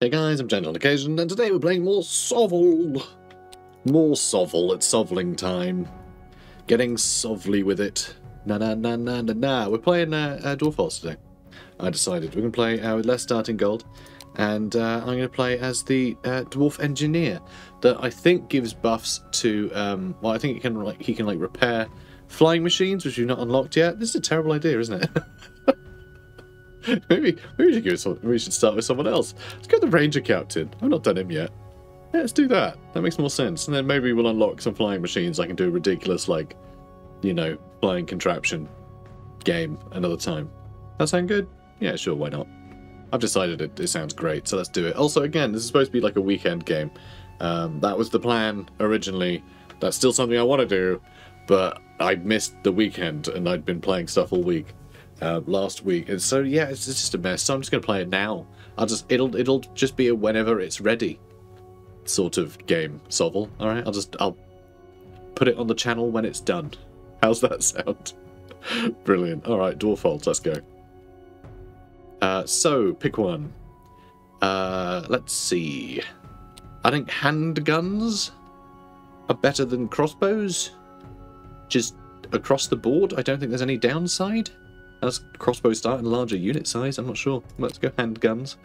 Hey guys, I'm Gent on occasion, and today we're playing more SOVL. More SOVL, it's SOVLing time. Getting SOVLy with it. Na na na na na na. We're playing Dwarf today. I decided we're going to play with less starting gold, and I'm going to play as the Dwarf Engineer that I think gives buffs to, well, I think he can repair flying machines, which we've not unlocked yet. This is a terrible idea, isn't it? maybe we should start with someone else. Let's go with the Ranger Captain. I've not done him yet. Yeah, let's do that. That makes more sense. And then maybe we'll unlock some flying machines. I can do a ridiculous, like, you know, flying contraption game another time. That sound good? Yeah, sure, why not? I've decided it sounds great, so let's do it. Also, again, this is supposed to be like a weekend game. That was the plan originally. That's still something I want to do, but I missed the weekend and I'd been playing stuff all week. Last week, and so yeah, it's just a mess. So I'm just gonna play it now. It'll just be a whenever it's ready sort of game, SOVL. All right, I'll put it on the channel when it's done. How's that sound? Brilliant. All right, Dwarf, let's go. So pick one. Let's see. I think handguns are better than crossbows. Just across the board, I don't think there's any downside. As crossbows start in larger unit size, I'm not sure. Let's go handguns.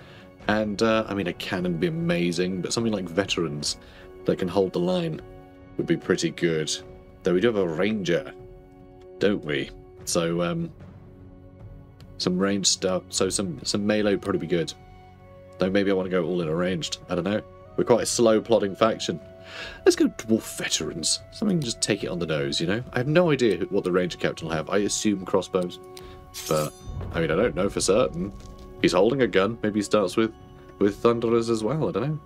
And, I mean, a cannon would be amazing, but something like veterans that can hold the line would be pretty good. Though we do have a ranger, don't we? So, some ranged stuff. So some melee would probably be good. Though maybe I want to go all in arranged. I don't know. We're quite a slow plodding faction. Let's go dwarf veterans. Something just take it on the nose, you know? I have no idea what the ranger captain will have. I assume crossbows. But, I mean, I don't know for certain. He's holding a gun. Maybe he starts with thunderers as well. I don't know.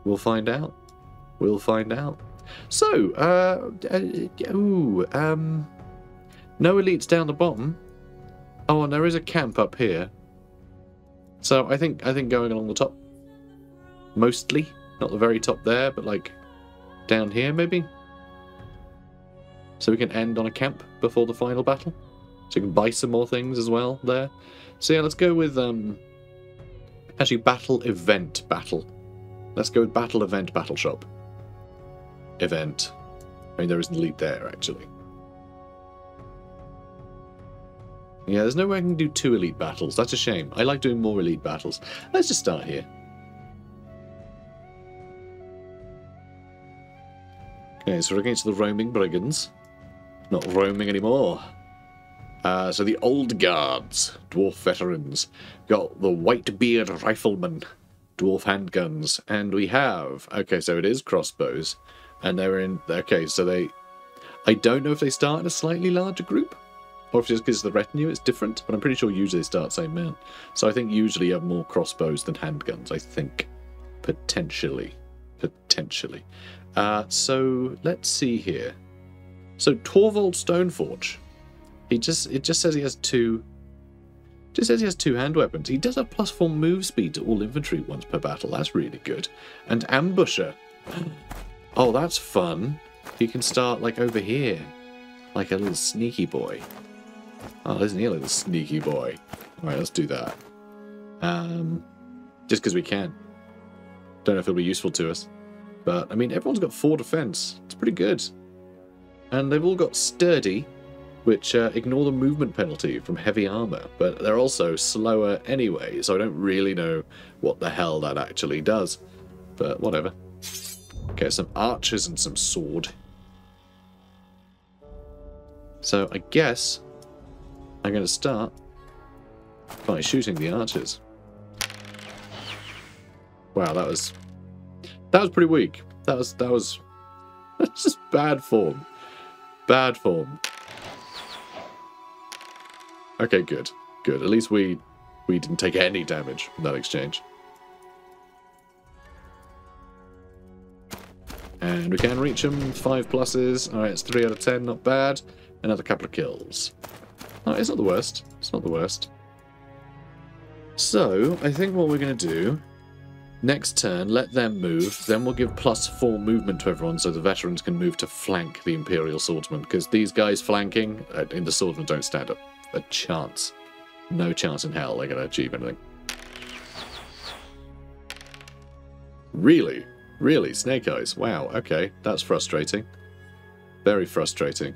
We'll find out. We'll find out. So, no elites down the bottom. Oh, and there is a camp up here. So I think going along the top, mostly, not the very top there, but like down here maybe. So we can end on a camp before the final battle. So you can buy some more things as well there. So yeah, let's go with, actually battle. Let's go with battle shop. Event. I mean, there is an elite there, actually. Yeah, there's no way I can do 2 elite battles. That's a shame. I like doing more elite battles. Let's just start here. Okay, so we're against the roaming brigands. Not roaming anymore. So the old guards, dwarf veterans, got the white-beard riflemen, dwarf handguns, and we have, okay, so it is crossbows, and they're in, okay, so they, I don't know if they start in a slightly larger group, or if just because the retinue it's different, but I'm pretty sure usually they start same man. So I think usually you have more crossbows than handguns, I think, potentially. So let's see here. So Torvald Stoneforge. It just says he has 2. Just says he has 2 hand weapons. He does have +4 move speed to all infantry once per battle. That's really good. And Ambusher. Oh, that's fun. He can start like over here, like a little sneaky boy. Oh, isn't he a little sneaky boy? All right, let's do that. Just because we can. Don't know if it'll be useful to us, but I mean, everyone's got 4 defense. It's pretty good, and they've all got sturdy, which ignore the movement penalty from heavy armor, but they're also slower anyway, so I don't really know what the hell that actually does, but whatever. Okay, some archers and some sword. So I guess I'm going to start by shooting the archers. Wow, that was pretty weak. That's just bad form. Bad form. Okay, good. Good. At least we didn't take any damage from that exchange. And we can reach them. 5 pluses. Alright, it's 3 out of 10. Not bad. Another couple of kills. Oh, it's not the worst. It's not the worst. So, I think what we're going to do, next turn, let them move. Then we'll give +4 movement to everyone so the veterans can move to flank the Imperial Swordsmen. Because these guys flanking in the Swordsmen don't stand up a chance. No chance in hell they're going to achieve anything. Really? Really? Snake Eyes? Wow, okay. That's frustrating. Very frustrating.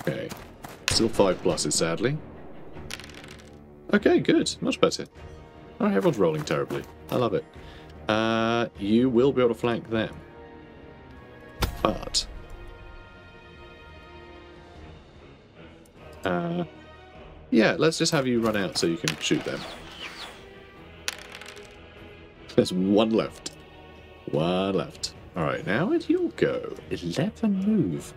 Okay. Still 5 pluses, sadly. Okay, good. Much better. Alright, everyone's rolling terribly. I love it. You will be able to flank them. But... yeah, let's just have you run out so you can shoot them. There's one left. One left. Alright, now where do you go? 11 move.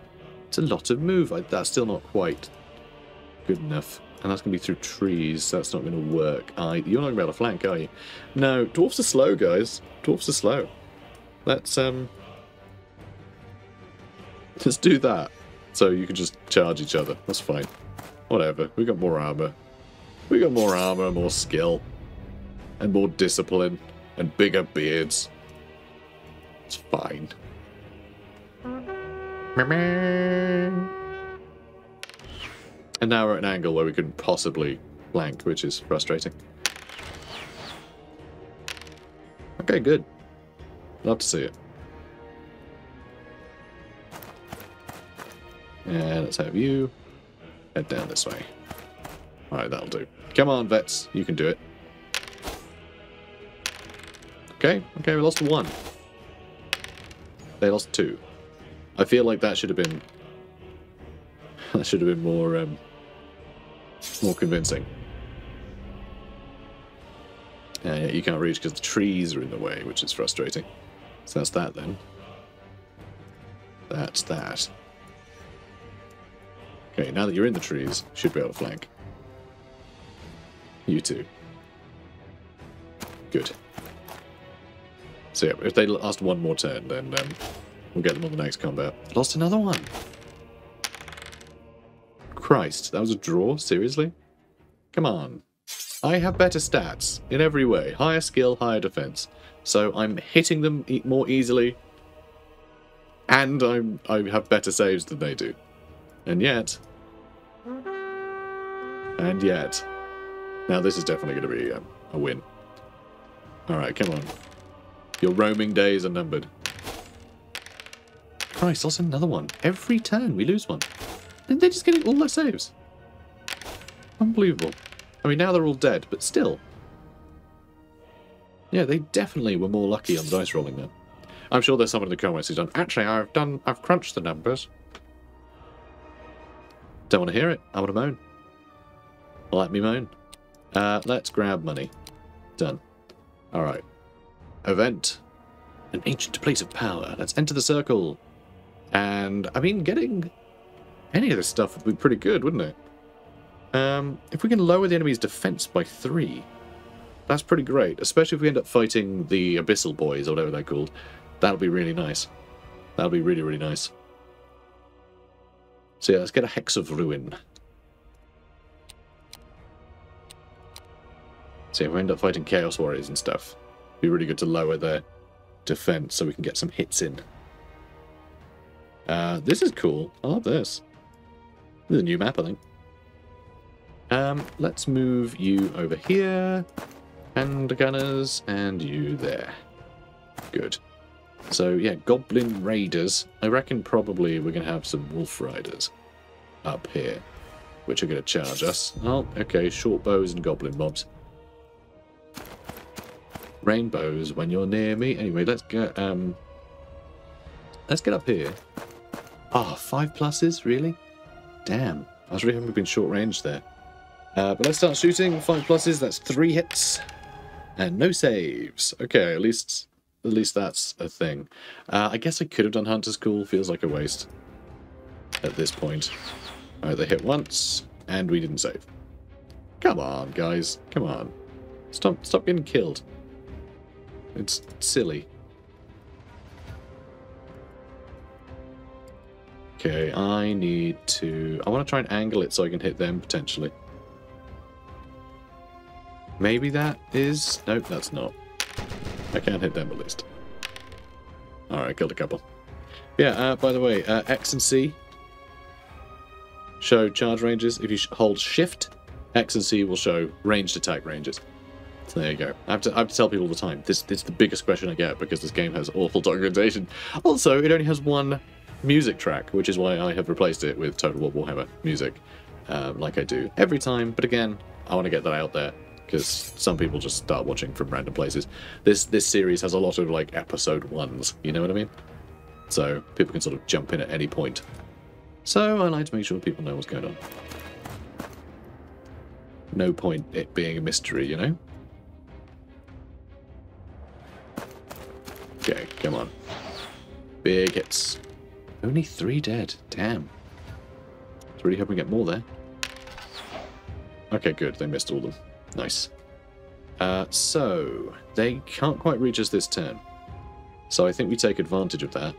It's a lot of move. That's still not quite good enough. And that's going to be through trees. That's not going to work. You're not going to be able to flank, are you? No, dwarfs are slow, guys. Dwarfs are slow. Let's do that. So you can just charge each other. That's fine. Whatever. We got more armor. We got more armor, more skill. And more discipline. And bigger beards. It's fine. And now we're at an angle where we couldn't possibly flank, which is frustrating. Okay, good. Love to see it. And let's have you head down this way. Alright, that'll do. Come on, vets. You can do it. Okay, we lost 1. They lost 2. I feel like that should have been... that should have been more convincing. Yeah, you can't reach because the trees are in the way, which is frustrating. So that's that then. That's that. Okay, now that you're in the trees, you should be able to flank. You too. Good. So yeah, if they last one more turn, then we'll get them on the next combat. Lost another one! Christ, that was a draw? Seriously? Come on. I have better stats in every way. Higher skill, higher defense. So I'm hitting them more easily. And I have better saves than they do. And yet... Now this is definitely going to be a win. Alright, come on. Your roaming days are numbered. Christ, lost another one. Every turn we lose one. And they're just getting all their saves. Unbelievable. I mean, now they're all dead, but still. Yeah, they definitely were more lucky on the dice rolling then. I'm sure there's someone in the comments who's done, actually, I've crunched the numbers. Don't want to hear it. I want to moan. Let me moan. Let's grab money. Done. Alright. Event. An ancient place of power. Let's enter the circle. And, I mean, getting any of this stuff would be pretty good, wouldn't it? If we can lower the enemy's defense by 3, that's pretty great. Especially if we end up fighting the Abyssal Boys, or whatever they're called. That'll be really nice. That'll be really, really nice. So yeah, let's get a Hex of Ruin. So yeah, if we end up fighting Chaos Warriors and stuff, it'd be really good to lower their defense so we can get some hits in. This is cool. I love this. This is a new map, I think. Let's move you over here. And gunners, and you there. Good. So, yeah, Goblin Raiders. I reckon probably we're going to have some Wolf Riders up here, which are going to charge us. Oh, okay, short bows and Goblin mobs. Rainbows when you're near me. Anyway, let's get up here. Oh, 5 pluses? Really? Damn. I was really hoping we'd been short range there. But let's start shooting. 5 pluses, that's 3 hits. And no saves. Okay, at least that's a thing. I guess I could have done Hunter's Call. Feels like a waste at this point. Alright, they hit once, and we didn't save. Come on, guys. Come on. Stop getting killed. It's silly. Okay, I want to try and angle it so I can hit them, potentially. Maybe that is... Nope, that's not. I can't hit them at least. Alright, killed a couple. Yeah, by the way, X and C show charge ranges. If you hold Shift, X and C will show ranged attack ranges. So there you go. I have to tell people all the time. This is the biggest question I get because this game has awful documentation. Also, it only has one music track, which is why I have replaced it with Total War Warhammer music, like I do every time. But again, I want to get that out there because some people just start watching from random places. This series has a lot of like episode 1s, you know what I mean? So people can sort of jump in at any point. So I like to make sure people know what's going on. No point it being a mystery, you know? Okay, come on. Big hits. Only 3 dead. Damn. I was really hoping to get more there. Okay, good. They missed all of them. Nice. So, they can't quite reach us this turn. So I think we take advantage of that.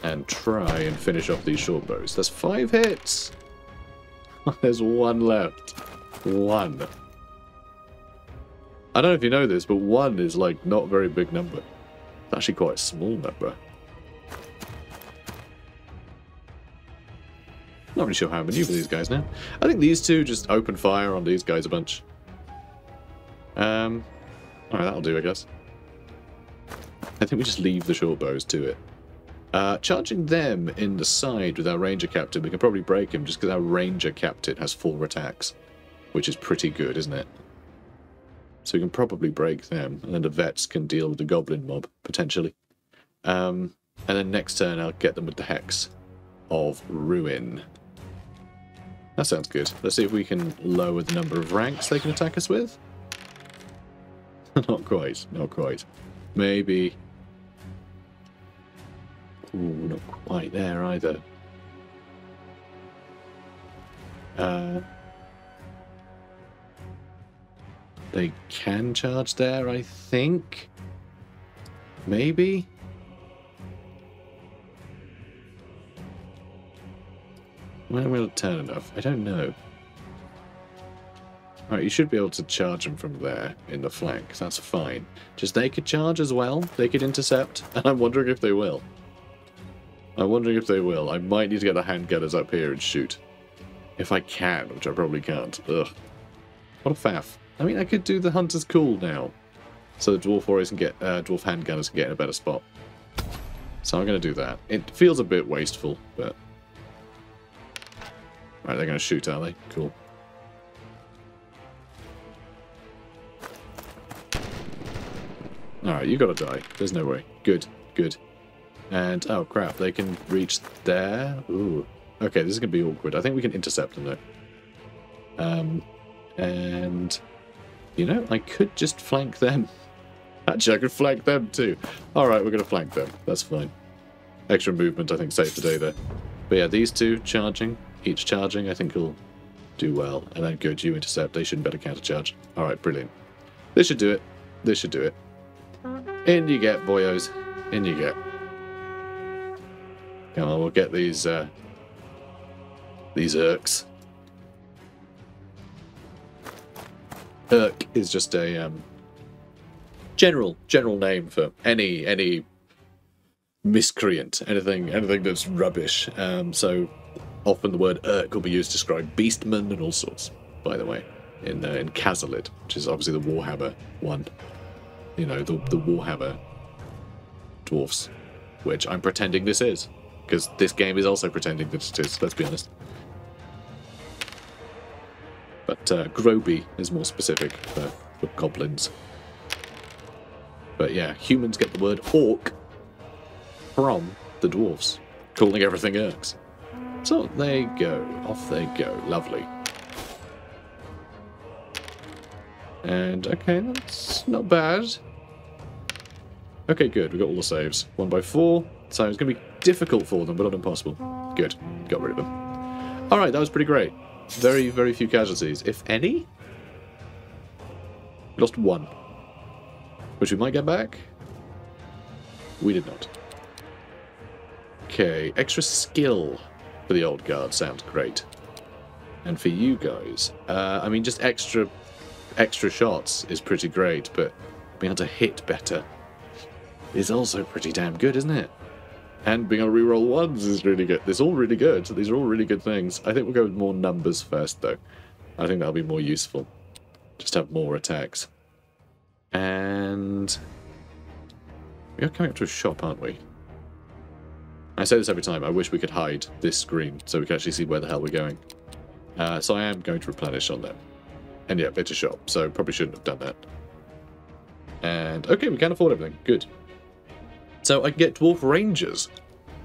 And try and finish off these short bows. There's 5 hits! There's 1 left. 1. I don't know if you know this, but 1 is like not a very big number. It's actually quite a small number. Not really sure how I maneuver these guys now. I think these two just open fire on these guys a bunch. Alright, that'll do, I guess. I think we just leave the short bows to it. Charging them in the side with our ranger captain, we can probably break him just because our ranger captain has 4 attacks, which is pretty good, isn't it? So we can probably break them, and then the vets can deal with the goblin mob, potentially. And then next turn I'll get them with the Hex of Ruin. That sounds good. Let's see if we can lower the number of ranks they can attack us with. Not quite, not quite. Maybe... Ooh, not quite there either. They can charge there, I think. Maybe? When will it turn enough? I don't know. Alright, you should be able to charge them from there in the flank. That's fine. Just they could charge as well. They could intercept. And I'm wondering if they will. I'm wondering if they will. I might need to get the handgunners up here and shoot. If I can, which I probably can't. Ugh. What a faff. I mean, I could do the Hunter's Call now. So the Dwarf Warriors can get, Dwarf Handgunners can get in a better spot. So I'm going to do that. It feels a bit wasteful, but... Right, they're going to shoot, are they? Cool. Alright, you got to die. There's no way. Good, good. And, oh crap, they can reach there. Ooh. Okay, this is going to be awkward. I think we can intercept them, though. And... You know, I could just flank them. Actually, I could flank them too. Alright, we're going to flank them. That's fine. Extra movement, I think, saved the day there. But yeah, these two charging, each charging, I think will do well. And then good, you intercept. They shouldn't better countercharge. Alright, brilliant. This should do it. This should do it. In you get, boyos. In you get. Come on, we'll get these Urks. Urk is just a general name for any miscreant, anything that's rubbish. So often the word Urk will be used to describe beastmen and all sorts. By the way, in Kazalid, which is obviously the Warhammer one. You know, the Warhammer dwarfs, which I'm pretending this is, because this game is also pretending that it is. Let's be honest. But Groby is more specific for goblins. But yeah, humans get the word orc from the dwarfs, calling everything Urks. So there you go. Off they go. Lovely. And okay, that's not bad. Okay, good. We got all the saves. 1x4. So it's going to be difficult for them, but not impossible. Good. Got rid of them. Alright, that was pretty great. Very, very few casualties, if any. We lost 1. Which we might get back. We did not. Okay, extra skill for the old guard sounds great. And for you guys, I mean, just extra shots is pretty great, but being able to hit better is also pretty damn good, isn't it? And being able to reroll 1s is really good. It's all really good. These are all really good things. I think we'll go with more numbers first, though. I think that'll be more useful. Just have more attacks. And we are coming up to a shop, aren't we? I say this every time. I wish we could hide this screen so we can actually see where the hell we're going. So I am going to replenish on them. And yeah, it's a shop, so probably shouldn't have done that. And okay, we can afford everything. Good. So I can get Dwarf Rangers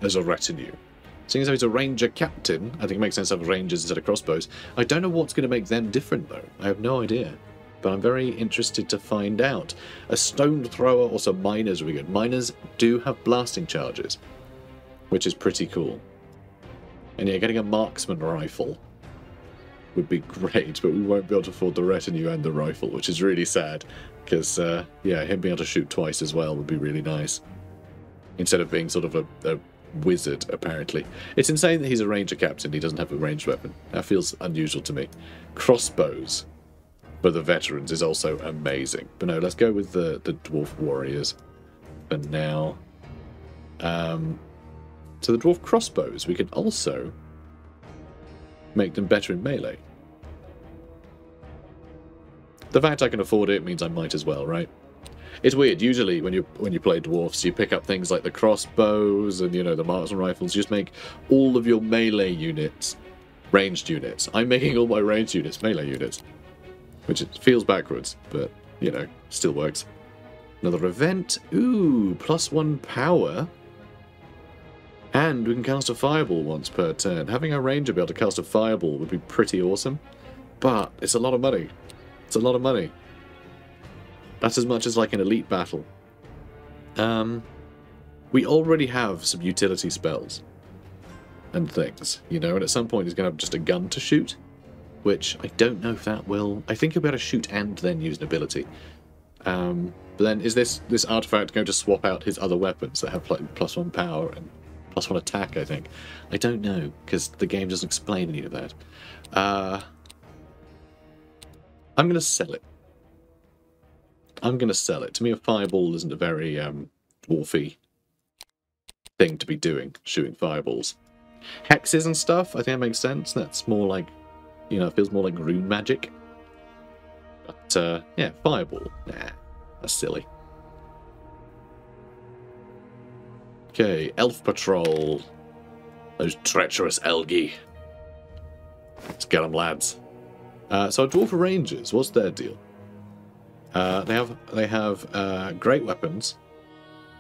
as a retinue. Seeing as though he's a Ranger Captain, I think it makes sense to have Rangers instead of crossbows. I don't know what's going to make them different, though. I have no idea. But I'm very interested to find out. A Stone Thrower or some Miners would be good. Miners do have blasting charges, which is pretty cool. And yeah, getting a Marksman Rifle would be great, but we won't be able to afford the retinue and the rifle, which is really sad. Because, yeah, him being able to shoot twice as well would be really nice. Instead of being sort of a wizard, apparently. It's insane that he's a Ranger Captain. He doesn't have a ranged weapon. That feels unusual to me. Crossbows for the veterans is also amazing. But no, let's go with the Dwarf Warriors for now. So the Dwarf Crossbows, we can also make them better in melee. The fact I can afford it means I might as well, right? It's weird. Usually, when you play dwarfs, you pick up things like the crossbows and the marksman rifles. You just make all of your melee units ranged units. I'm making all my ranged units melee units, which it feels backwards, but still works. Another event. Ooh, +1 power, and we can cast a fireball once per turn. Having a ranger be able to cast a fireball would be pretty awesome, but it's a lot of money. It's a lot of money. That's as much as like an elite battle. We already have some utility spells and things, and at some point he's going to have just a gun to shoot, which I don't know if that will... I think he'll be able to shoot and then use an ability. But then is this artifact going to swap out his other weapons that have like +1 power and +1 attack, I think? I don't know, because the game doesn't explain any of that. I'm going to sell it. To me, a fireball isn't a very dwarfy thing to be doing, shooting fireballs. Hexes and stuff, I think that makes sense. That's more like, it feels more like rune magic. But, yeah, fireball. Nah, that's silly. Okay, Elf Patrol. Those treacherous Elgi. Let's get them, lads. So our Dwarf Rangers, what's their deal? They have great weapons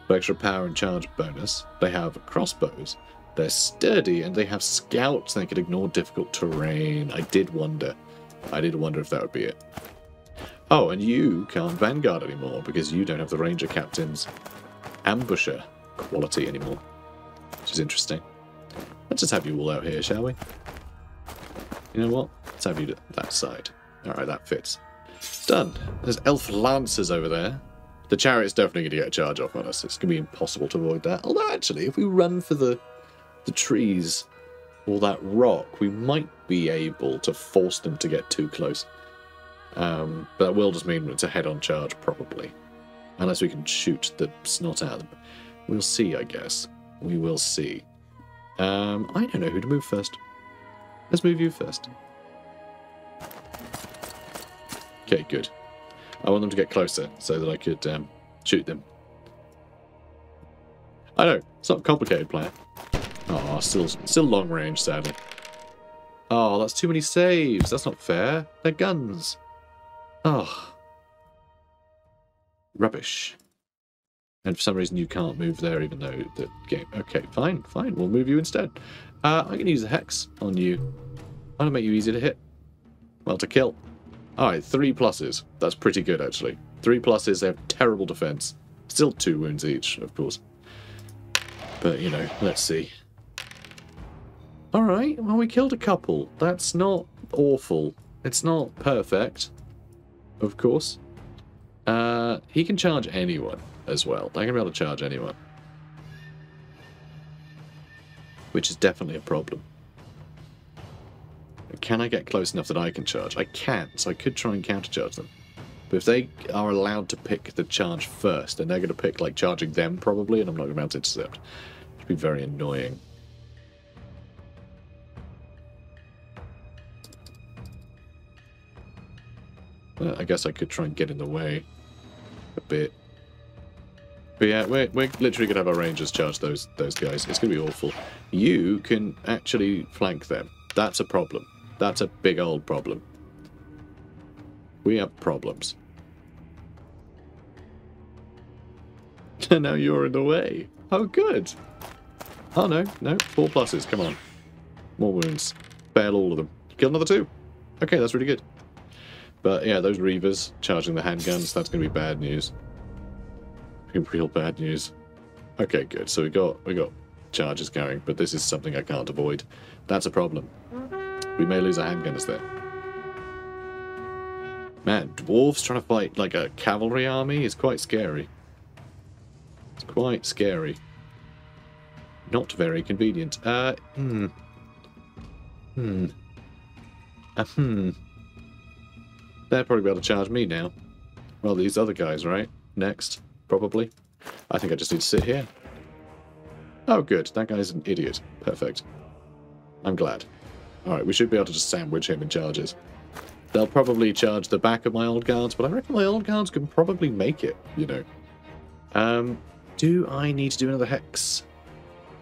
for extra power and charge bonus. They have crossbows. They're sturdy, and they have scouts. They can ignore difficult terrain. I did wonder if that would be it. Oh, and you can't Vanguard anymore because you don't have the Ranger Captain's ambusher quality anymore, which is interesting. Let's just have you all out here, shall we? You know what? Let's have you to that side. Alright, that fits. Done. There's elf lancers over there. The chariot's definitely going to get a charge off on us. It's going to be impossible to avoid that. Although, actually, if we run for the trees or that rock, we might be able to force them to get too close. But that will just mean it's a head-on charge, probably. Unless we can shoot the snot out of them. We'll see, I guess. We will see. I don't know who to move first. Let's move you first. Okay, good. I want them to get closer so that I could shoot them. I know, it's not a complicated plan. Oh, still long range, sadly. Oh, that's too many saves. That's not fair. They're guns. Oh. Rubbish. And for some reason you can't move there even though the game... Okay, fine. We'll move you instead. I'm going to use the Hex on you. I'm going to make you easy to hit. Well, to kill. Alright, 3 pluses. That's pretty good, actually. 3 pluses, they have terrible defense. Still 2 wounds each, of course. But, let's see. Alright, well, we killed a couple. That's not awful. It's not perfect, of course. He can charge anyone as well. They can be able to charge anyone. Which is definitely a problem. Can I get close enough that I can charge? I can, so I could try and countercharge them. But if they are allowed to pick the charge first, then they're going to pick, like, charging them, probably, and I'm not going to be able to intercept. It would be very annoying. I guess I could try and get in the way a bit. But yeah, we're literally going to have our rangers charge those guys. It's going to be awful. You can actually flank them. That's a problem. That's a big old problem. We have problems. And now you're in the way. Oh, good. Oh, no. 4 pluses. Come on. More wounds. Fail all of them. Kill another 2. Okay, that's really good. But yeah, those Reavers charging the handguns, that's going to be bad news. Real bad news. Okay, good. So we got charges going, but this is something I can't avoid. That's a problem. We may lose our handgunners there. Man, dwarves trying to fight like a cavalry army is quite scary. It's quite scary. Not very convenient. They'll probably be able to charge me now. Well, these other guys, right? Next, probably. I think I just need to sit here. Oh, good. That guy's an idiot. Perfect. I'm glad. Alright, we should be able to just sandwich him in charges. They'll probably charge the back of my old guards, but I reckon my old guards can probably make it, you know. Do I need to do another hex?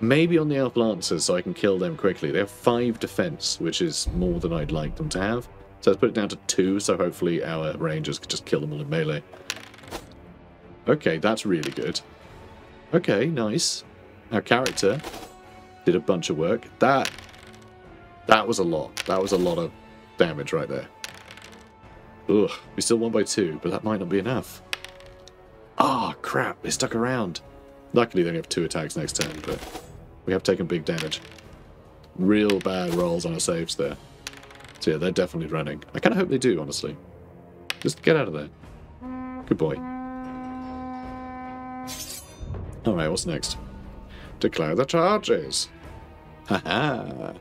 Maybe on the elf lancers so I can kill them quickly. They have 5 defense, which is more than I'd like them to have. So let's put it down to 2, so hopefully our rangers can just kill them all in melee. Okay, that's really good. Okay, nice. Our character did a bunch of work. That was a lot. That was a lot of damage right there. Ugh, we still won by 2, but that might not be enough. Ah, oh, crap, they stuck around. Luckily they only have 2 attacks next turn, but we have taken big damage. Real bad rolls on our saves there. So yeah, they're definitely running. I kind of hope they do, honestly. Just get out of there. Good boy. Alright, what's next? Declare the charges. Haha.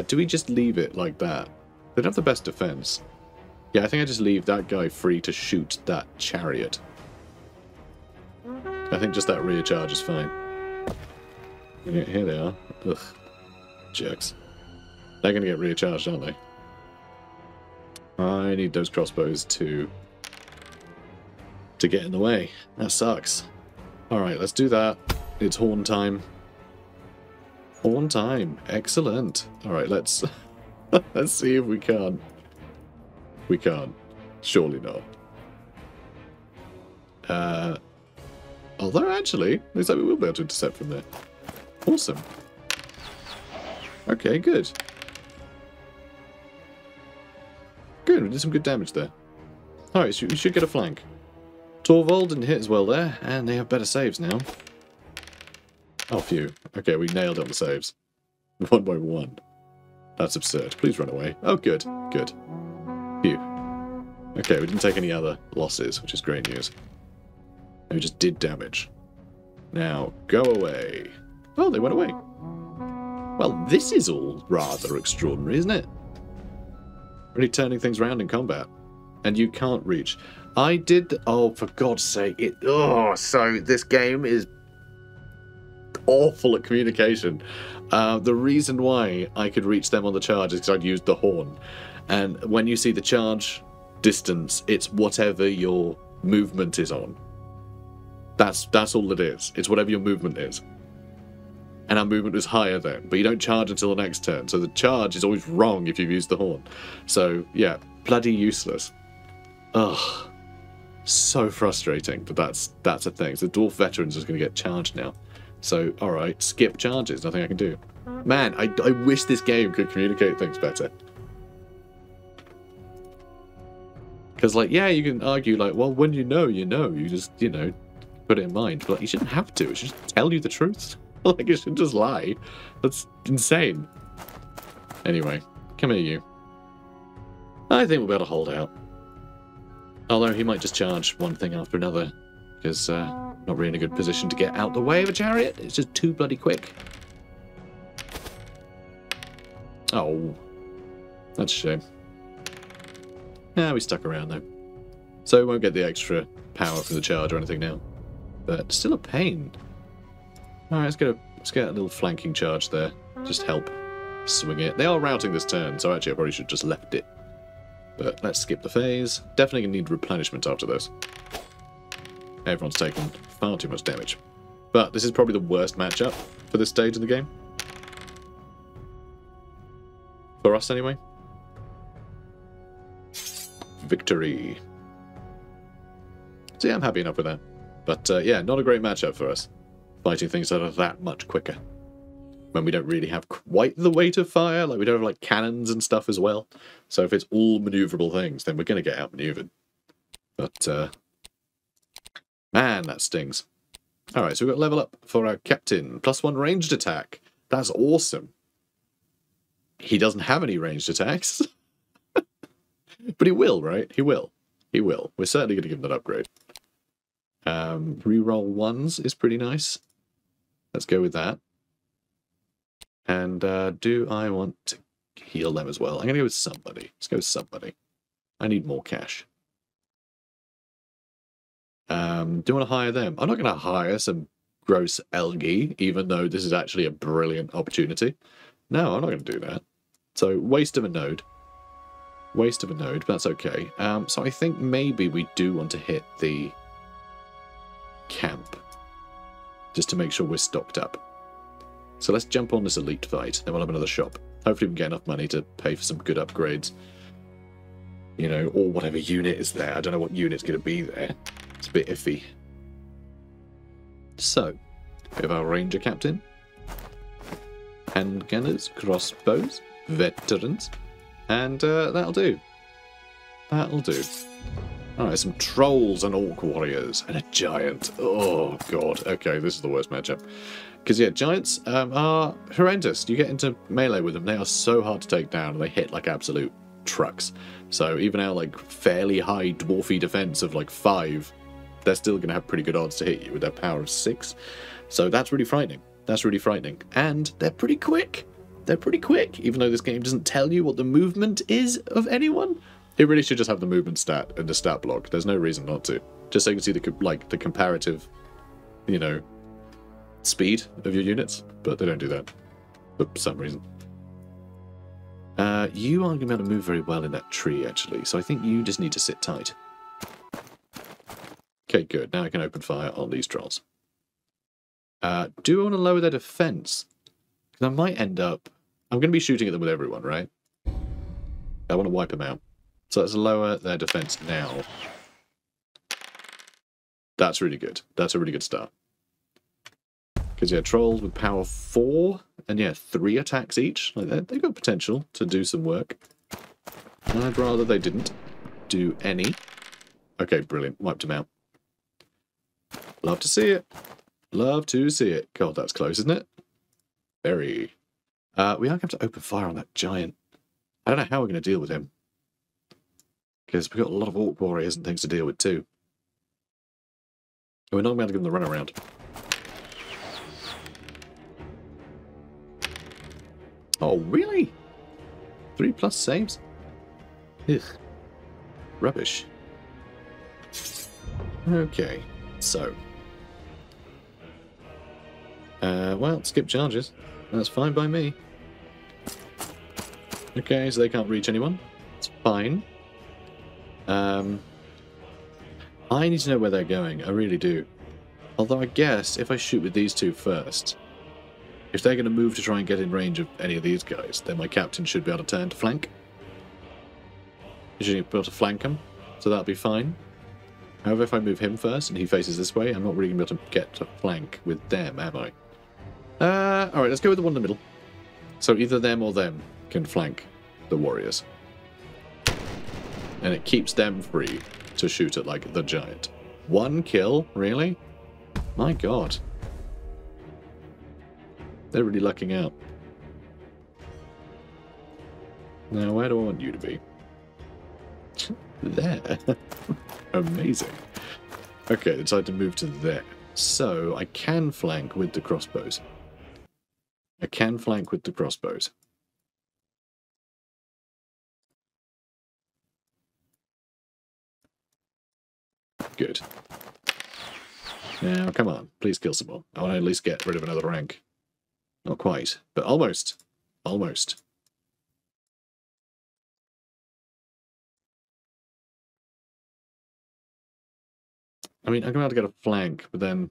Do we just leave it like that? They don't have the best defense. Yeah, I think I just leave that guy free to shoot that chariot. I think just that rear charge is fine. Here they are. Ugh. Jerks. They're going to get rear charged, aren't they? I need those crossbows to get in the way. That sucks. Alright, let's do that. It's horn time. Horn time. Excellent. Alright, let's let's see if we can't. We can't. Surely not. Although actually, looks like we will be able to intercept from there. Awesome. Okay, good. Good, we did some good damage there. Alright, so we should get a flank. SOVL didn't hit as well there, and they have better saves now. Oh, phew. Okay, we nailed it on the saves. 1 by 1. That's absurd. Please run away. Oh, good. Good. Phew. Okay, we didn't take any other losses, which is great news. And we just did damage. Now, go away. Oh, they went away. Well, this is all rather extraordinary, isn't it? Really turning things around in combat. And you can't reach. I did... Oh, for God's sake. So this game is awful at communication. The reason why I could reach them on the charge is because I'd used the horn. And when you see the charge distance, it's whatever your movement is on. That's all it is. It's whatever your movement is. And our movement is higher then, but you don't charge until the next turn. So the charge is always wrong if you've used the horn. So, yeah, bloody useless. Ugh. So frustrating, but that's a thing. So the Dwarf veterans is going to get charged now. So, alright, skip charges. Nothing I can do. Man, I wish this game could communicate things better. Because, like, yeah, you can argue, like, well, when you know, you know. You just, you know, put it in mind. But like, you shouldn't have to. It should just tell you the truth. Like, it should just lie. That's insane. Anyway, come here, you. I think we'll be able to hold out. Although he might just charge one thing after another. Because, not really in a good position to get out the way of a chariot. It's just too bloody quick. Oh. That's a shame. Yeah, we stuck around though. So we won't get the extra power from the charge or anything now. But still a pain. Alright, let's get a little flanking charge there. Just help swing it. They are routing this turn, so actually I probably should have just left it. But let's skip the phase. Definitely going to need replenishment after this. Everyone's taken far too much damage. But this is probably the worst matchup for this stage of the game. For us, anyway. Victory. So yeah, I'm happy enough with that. But yeah, not a great matchup for us. Fighting things that are that much quicker. When we don't really have quite the weight of fire, like we don't have like cannons and stuff as well. So if it's all maneuverable things, then we're going to get outmaneuvered. But, man, that stings. Alright, so we've got level up for our captain. +1 ranged attack. That's awesome. He doesn't have any ranged attacks. But he will, right? He will. He will. We're certainly going to give him that upgrade. Reroll ones is pretty nice. Let's go with that. And do I want to heal them as well? I'm going to go with somebody. Let's go with somebody. I need more cash. Do I want to hire them? I'm not going to hire some gross algae, even though this is actually a brilliant opportunity. No, I'm not going to do that. So, waste of a node. Waste of a node, but that's okay. So I think maybe we do want to hit the camp. Just to make sure we're stocked up. So let's jump on this elite fight, then we'll have another shop. Hopefully we can get enough money to pay for some good upgrades. You know, or whatever unit is there. I don't know what unit's going to be there. It's a bit iffy. So, we have our ranger captain. Handgunners, crossbows, veterans. And that'll do. That'll do. Alright, some trolls and orc warriors. And a giant. Oh, God. Okay, this is the worst matchup. Because, yeah, giants are horrendous. You get into melee with them, they are so hard to take down, and they hit like absolute trucks. So even our, like, fairly high dwarfy defense of, like, 5, they're still going to have pretty good odds to hit you with their power of 6. So that's really frightening. That's really frightening. And they're pretty quick. They're pretty quick, even though this game doesn't tell you what the movement is of anyone. It really should just have the movement stat in the stat block. There's no reason not to. Just so you can see the comparative, you know, speed of your units, but they don't do that for some reason. You aren't going to be able to move very well in that tree, actually, so I think you just need to sit tight. Okay, good. Now I can open fire on these trolls. Do I want to lower their defense? Because I might end up... I'm going to be shooting at them with everyone, right? I want to wipe them out. So let's lower their defense now. That's really good. That's a really good start. Because, yeah, trolls with power 4, and, yeah, 3 attacks each. Like, they've got potential to do some work. And I'd rather they didn't do any. Okay, brilliant. Wiped them out. Love to see it. Love to see it. God, that's close, isn't it? Very. We are going to have to open fire on that giant. I don't know how we're going to deal with him. Because we've got a lot of orc warriors and things to deal with, too. And we're not going to give them the runaround. Oh, really? 3+ saves? Ugh. Rubbish. Okay, so. Well, skip charges. That's fine by me. Okay, so they can't reach anyone. It's fine. I need to know where they're going. I really do. Although I guess if I shoot with these two first, if they're going to move to try and get in range of any of these guys, then my captain should be able to turn to flank. He should be able to flank them, so that'll be fine. However, if I move him first and he faces this way, I'm not really going to be able to get to flank with them, am I? Alright, let's go with the one in the middle. So either them or them can flank the warriors. And it keeps them free to shoot at, like, the giant. 1 kill? Really? My god. They're really lucking out. Now, where do I want you to be? There. Amazing. Okay, I decided to move to there. So, I can flank with the crossbows. I can flank with the crossbows. Good. Now, come on. Please kill some more. I want to at least get rid of another rank. Not quite, but almost. Almost. I mean, I'm going to be able to get a flank, but then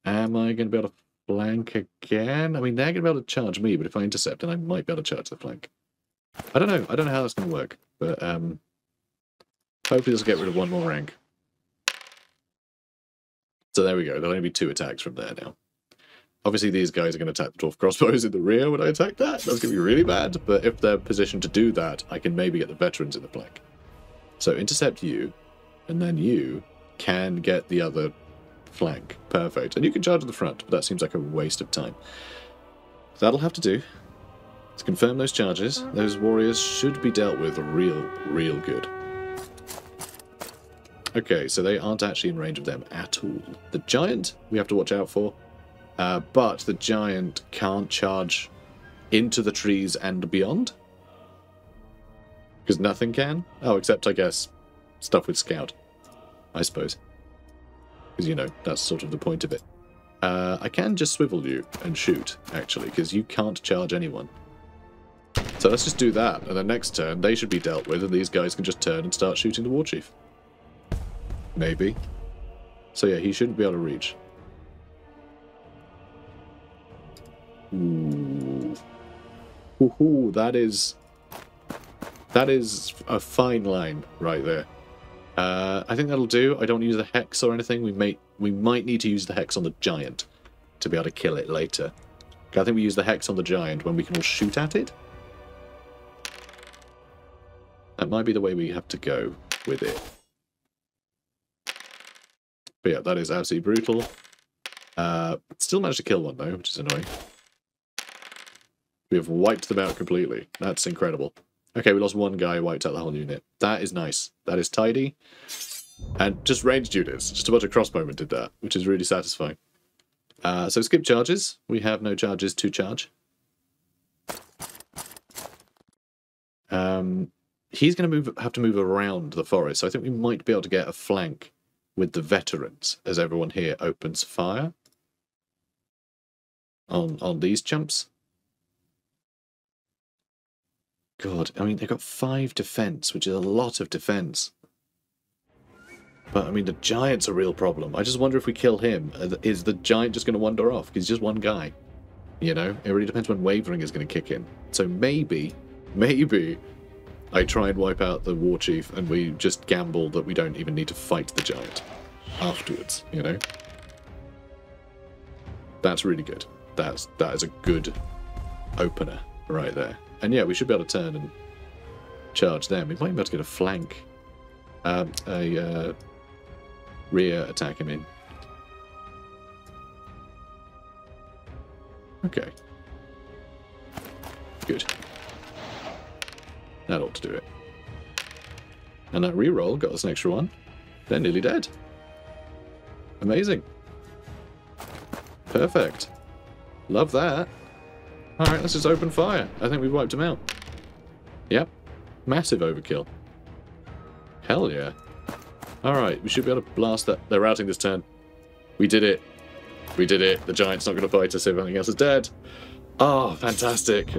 am I going to be able to flank again? I mean, they're going to be able to charge me, but if I intercept, then I might be able to charge the flank. I don't know. I don't know how that's going to work, but hopefully this will get rid of one more rank. So there we go. There'll only be 2 attacks from there now. Obviously, these guys are going to attack the dwarf crossbows in the rear when I attack that. That's going to be really bad, but if they're positioned to do that, I can maybe get the veterans in the flank. So intercept you, and then you can get the other flank. Perfect. And you can charge at the front, but that seems like a waste of time. That'll have to do. To confirm those charges, those warriors should be dealt with real good. Okay, so they aren't actually in range of them at all. The giant we have to watch out for. But the giant can't charge into the trees and beyond. Because nothing can? Oh, except, I guess, stuff with scout. I suppose. Because, you know, that's sort of the point of it. I can just swivel you and shoot, actually, because you can't charge anyone. So let's just do that, and then next turn they should be dealt with, and these guys can just turn and start shooting the war chief. Maybe. So yeah, he shouldn't be able to reach. Ooh. Ooh, that is a fine line right there. I think that'll do. I don't use the hex or anything. We might need to use the hex on the giant to be able to kill it later. I think we use the hex on the giant when we can all shoot at it. That might be the way we have to go with it. But yeah, that is absolutely brutal. Still managed to kill one though, which is annoying. We have wiped them out completely. That's incredible. Okay, we lost one guy, wiped out the whole unit. That is nice. That is tidy. And just ranged units. Just a bunch of crossbowmen did that, which is really satisfying. So skip charges. We have no charges to charge. He's going to have to move around the forest, so I think we might be able to get a flank with the veterans as everyone here opens fire on these chumps. God, I mean, they've got 5 defense, which is a lot of defense. But, I mean, the giant's a real problem. I just wonder if we kill him, is the giant just going to wander off? Because he's just one guy. You know? It really depends when wavering is going to kick in. So maybe I try and wipe out the war chief and we just gamble that we don't even need to fight the giant afterwards, you know? That's really good. That is a good opener right there. And yeah, we should be able to turn and charge them. We might be able to get a flank. Rear attack him in. Okay. Good. That ought to do it. And that reroll got us an extra one. They're nearly dead. Amazing. Perfect. Love that. Alright, let's just open fire. I think we've wiped them out. Yep. Massive overkill. Hell yeah. Alright, we should be able to blast that. They're routing this turn. We did it. We did it. The giant's not going to fight us if anything else is dead. Oh, fantastic.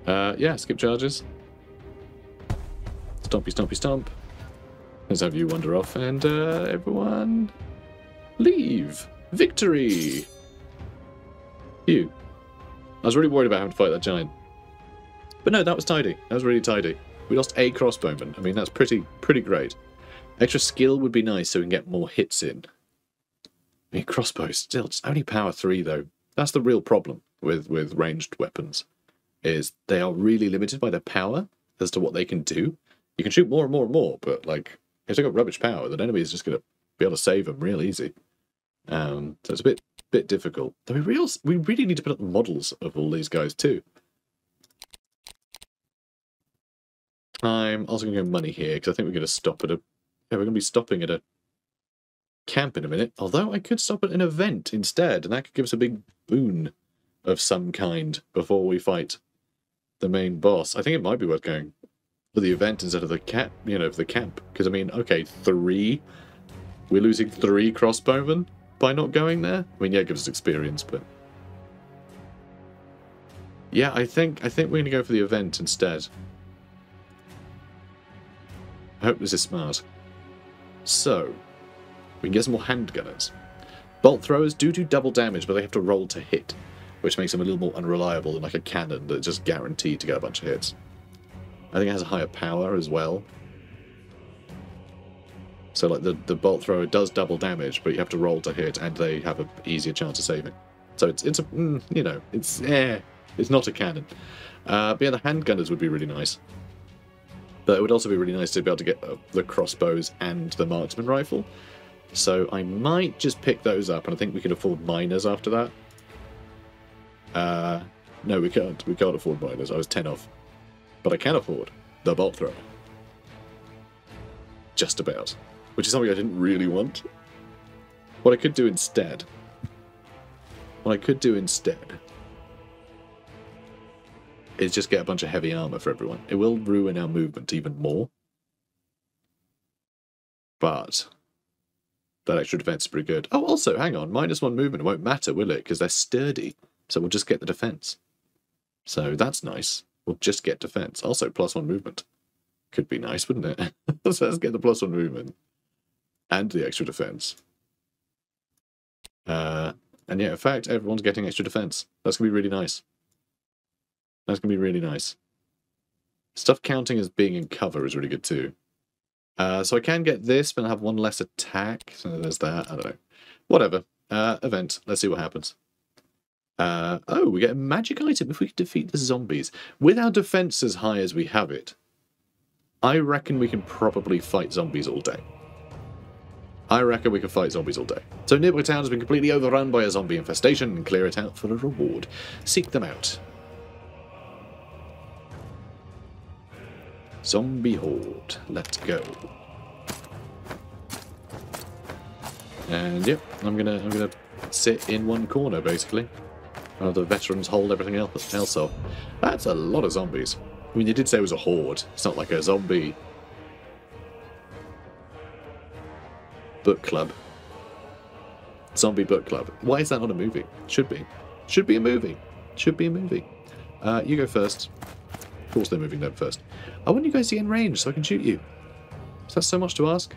Yeah, skip charges. Stompy, stompy, stomp. Let's have you wander off and everyone leave. Victory! Phew. I was really worried about having to fight that giant. But no, that was tidy. That was really tidy. We lost a crossbowman. I mean, that's pretty great. Extra skill would be nice so we can get more hits in. I mean, crossbows still, it's only power 3 though. That's the real problem with ranged weapons, is they are really limited by their power as to what they can do. You can shoot more and more and more, but like, if they've got rubbish power, the enemy is just going to be able to save them real easy. So it's a bit difficult. Though we really need to put up models of all these guys too. I'm also going to go money here, because I think we're going to stop at a... Yeah, we're going to be stopping at a camp in a minute. Although I could stop at an event instead, and that could give us a big boon of some kind before we fight the main boss. I think it might be worth going for the event instead of the camp, you know, the camp. Because, I mean, okay, 3... We're losing 3 crossbowmen by not going there? I mean, yeah, it gives us experience, but... Yeah, I think we're going to go for the event instead. I hope this is smart. So, we can get some more handgunners. Bolt throwers do double damage, but they have to roll to hit, which makes them a little more unreliable than like a cannon that's just guaranteed to get a bunch of hits. I think it has a higher power as well. So like the bolt thrower does double damage, but you have to roll to hit, and they have an easier chance of saving. So it's a you know, it's not a cannon. But yeah, the handgunners would be really nice. But it would also be really nice to be able to get the crossbows and the marksman rifle. So I might just pick those up, and I think we can afford miners after that. No, we can't. We can't afford miners. I was 10 off. But I can afford the bolt thrower. Just about. Which is something I didn't really want. What I could do instead... is just get a bunch of heavy armor for everyone. It will ruin our movement even more. But that extra defense is pretty good. Oh, also, hang on. -1 movement. It won't matter, will it? Because they're sturdy. So we'll just get the defense. So that's nice. We'll just get defense. Also, +1 movement. Could be nice, wouldn't it? So let's get the +1 movement. And the extra defense. And yeah, in fact, everyone's getting extra defense. That's going to be really nice. That's going to be really nice. Stuff counting as being in cover is really good too. So I can get this, but I have 1 less attack. So there's that. I don't know. Whatever. Event. Let's see what happens. Oh, we get a magic item if we can defeat the zombies. With our defense as high as we have it, I reckon we can probably fight zombies all day. So nearby town has been completely overrun by a zombie infestation, and clear it out for a reward. Seek them out. Zombie horde. Let's go. And yep, I'm gonna sit in one corner basically. While the veterans hold everything else off. That's a lot of zombies. I mean, you did say it was a horde. It's not like a zombie book club. Zombie book club. Why is that not a movie? Should be. Should be a movie. Should be a movie. You go first. Of course they're moving them first. I want you guys to get in range so I can shoot you. Is that so much to ask?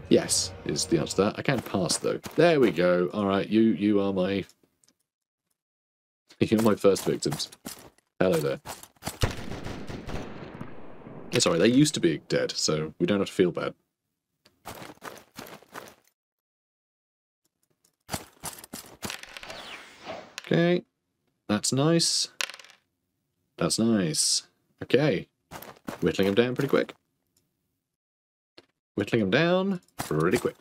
Yes, is the answer to that. I can pass though. There we go. Alright, you are my... You're my first victims. Hello there. It's alright, they used to be dead, so we don't have to feel bad. Okay. That's nice. That's nice. Okay. Whittling him down pretty quick. Whittling him down pretty quick.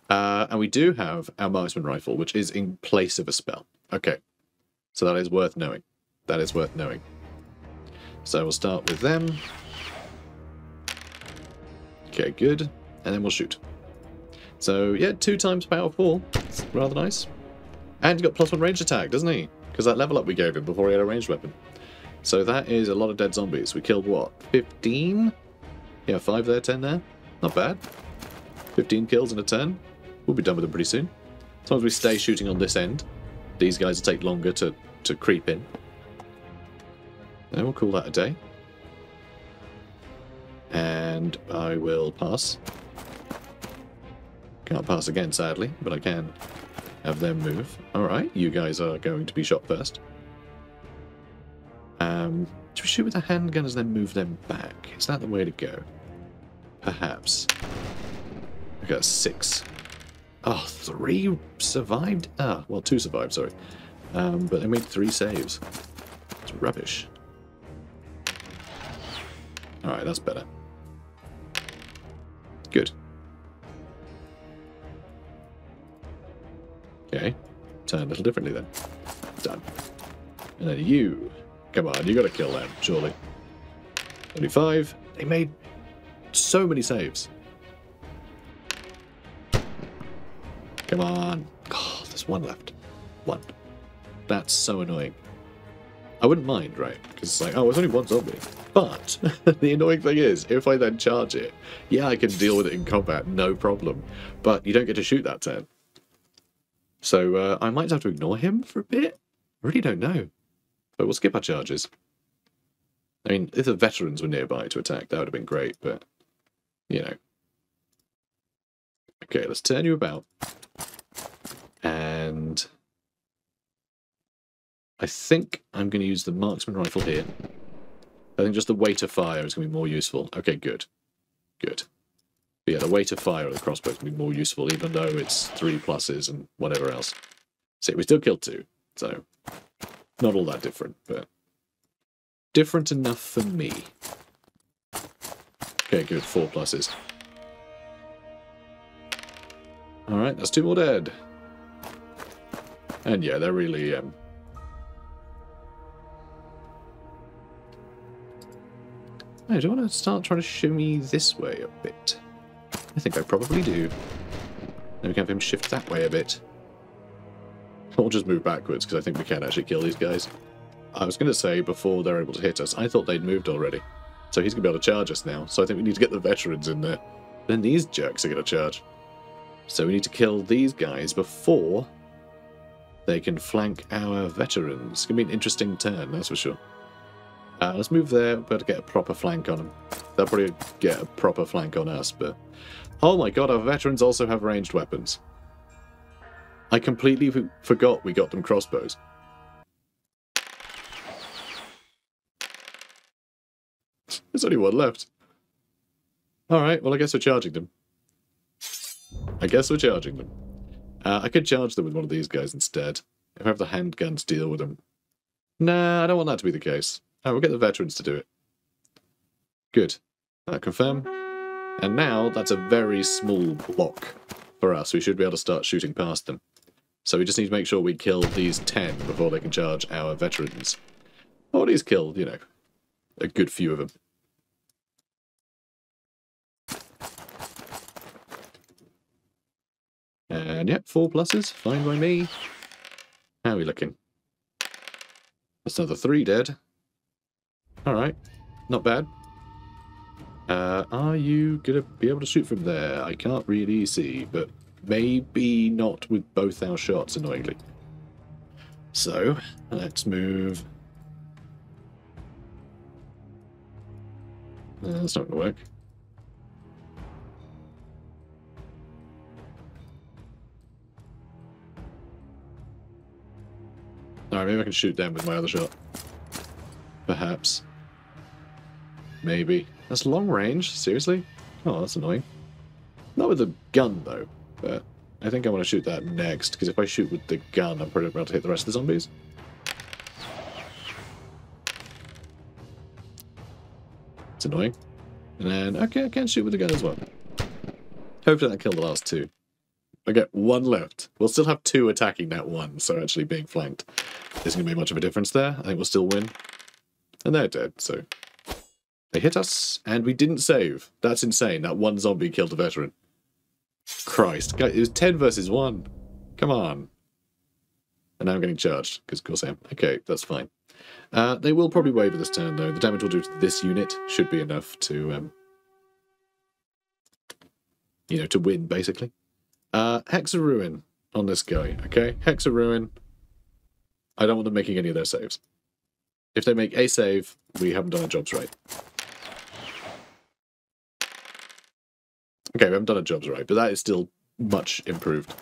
And we do have our marksman rifle, which is in place of a spell. Okay. So that is worth knowing. That is worth knowing. So we'll start with them. Okay, good. And then we'll shoot. So, yeah, 2 times power 4. It's rather nice. And he got +1 range attack, doesn't he? Because that level up we gave him before he had a ranged weapon. So that is a lot of dead zombies. We killed, what, 15? Yeah, 5 there, 10 there. Not bad. 15 kills in a turn. We'll be done with them pretty soon. As long as we stay shooting on this end. These guys will take longer to creep in. And we'll call that a day. And I will pass. Can't pass again, sadly, but I can have them move. Alright, you guys are going to be shot first. Should we shoot with the handgunners and then move them back? Is that the way to go? Perhaps. I got 6. Oh, 3 survived? Ah, well, 2 survived, sorry. But they made 3 saves. It's rubbish. Alright, that's better. Good. Okay. Turn a little differently then. Done. And then you. Come on, you gotta kill them, surely. Only 5. They made so many saves. Come on. Oh, there's 1 left. 1. That's so annoying. I wouldn't mind, right? Because it's like, oh, it's only 1 zombie. But the annoying thing is, if I then charge it, yeah, I can deal with it in combat, no problem. But you don't get to shoot that turn. So I might have to ignore him for a bit. I really don't know. But we'll skip our charges. I mean, if the veterans were nearby to attack, that would have been great, but you know. Okay, let's turn you about. And I think I'm going to use the marksman rifle here. I think just the weight of fire is going to be more useful. Okay, good. Good. But yeah, the weight of fire of the crossbow is going to be more useful, even though it's 3 pluses and whatever else. See, we still killed 2, so not all that different, but different enough for me. Okay, good. 4 pluses. Alright, that's 2 more dead. And yeah, they're really... Hey, do you want to start trying to shimmy this way a bit? I think I probably do. Then we can have him shift that way a bit. Or just move backwards, because I think we can actually kill these guys. I was going to say, before they're able to hit us, I thought they'd moved already. So he's going to be able to charge us now, so I think we need to get the veterans in there. Then these jerks are going to charge. So we need to kill these guys before they can flank our veterans. It's going to be an interesting turn, that's for sure. Let's move there, better get a proper flank on them. They'll probably get a proper flank on us, but... Oh my god, our veterans also have ranged weapons. I completely forgot we got them crossbows. There's only 1 left. Alright, well I guess we're charging them. I could charge them with one of these guys instead. If I have the handgun to deal with them. Nah, I don't want that to be the case. We'll get the veterans to do it. Good. Confirm. And now that's a very small block for us. We should be able to start shooting past them. So we just need to make sure we kill these 10 before they can charge our veterans. Or at least kill, you know, a good few of them. And yep, 4 pluses. Fine by me. How are we looking? That's another 3 dead. Alright, not bad. Are you going to be able to shoot from there? I can't really see, but maybe not with both our shots, annoyingly. So, let's move. That's not going to work. Alright, maybe I can shoot them with my other shot. Perhaps. Maybe. That's long range? Seriously? Oh, that's annoying. Not with the gun, though. But I think I want to shoot that next, because if I shoot with the gun, I'm probably able to hit the rest of the zombies. It's annoying. And then, okay, I can shoot with the gun as well. Hopefully that killed the last 2. I get 1 left. We'll still have 2 attacking that 1, so actually being flanked isn't going to make much of a difference there. I think we'll still win. And they're dead, so... They hit us, and we didn't save. That's insane. That 1 zombie killed a veteran. Christ. It was 10 versus 1. Come on. And now I'm getting charged, because of course I am. Okay, that's fine. They will probably waver this turn, though. The damage we'll do to this unit should be enough to, you know, to win, basically. Hexa Ruin on this guy, okay? Hexa Ruin. I don't want them making any of their saves. If they make a save, we haven't done our jobs right. Okay, we haven't done our jobs right, but that is still much improved.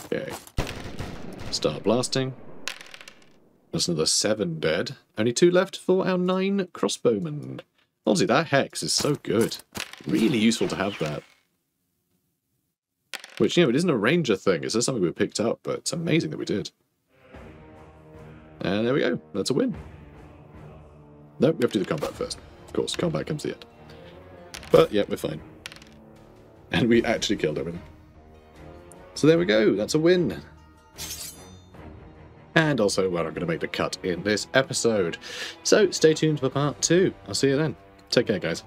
Okay. Start blasting. That's another 7 dead. Only 2 left for our 9 crossbowmen. Honestly, that hex is so good. Really useful to have that. Which, you know, it isn't a ranger thing. It's just something we picked up, but it's amazing that we did. And there we go. That's a win. Nope, we have to do the combat first. Of course, combat comes to the end. But, yeah, we're fine. And we actually killed everything. So there we go. That's a win. And also, we're not going to make the cut in this episode. So, stay tuned for part 2. I'll see you then. Take care, guys.